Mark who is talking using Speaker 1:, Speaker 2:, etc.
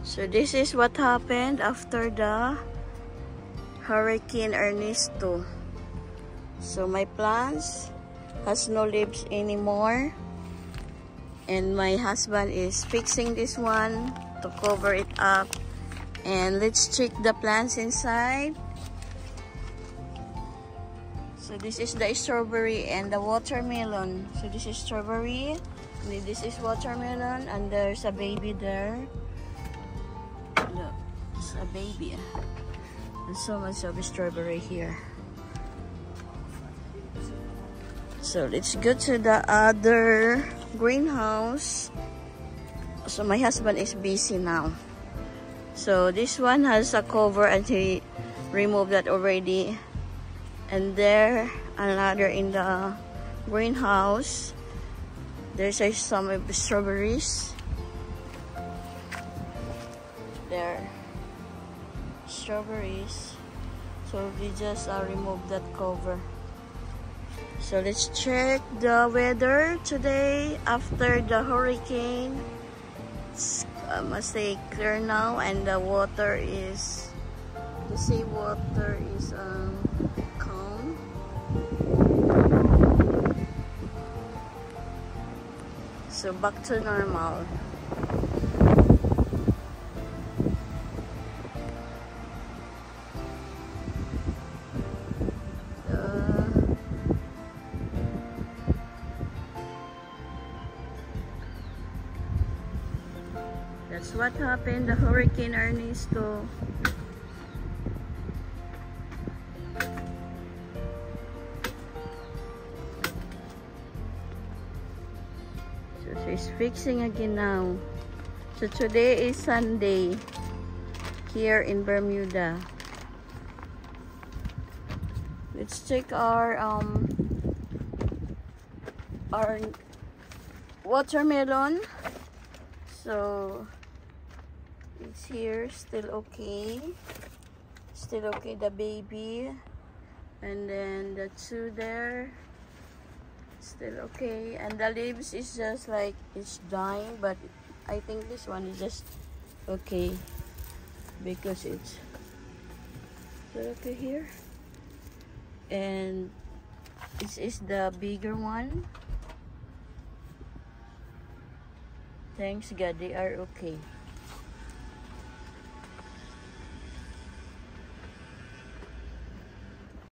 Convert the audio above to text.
Speaker 1: So this is what happened after the Hurricane Ernesto. So my plants has no leaves anymore, and my husband is fixing this one to cover it up. And let's check the plants inside. So this is the strawberry and the watermelon. So this is strawberry, and this is watermelon, and there's a baby there. Look, it's a baby. There's so much of strawberry here. So let's go to the other greenhouse. So my husband is busy now. So this one has a cover and he removed that already. And there another in the greenhouse. There's some strawberries. There, strawberries. So we just remove that cover. So let's check the weather today after the hurricane. It's I must say clear now, and the water is, the sea water is calm. So back to normal. That's what happened, the Hurricane Ernesto. So she's fixing again now. So today is Sunday here in Bermuda. Let's check our watermelon. So it's here, still okay. Still okay, the baby. And then the two there, still okay. And the leaves is just like, it's dying, but I think this one is just okay. Because it's okay here. And this is the bigger one. Thanks God, they are okay.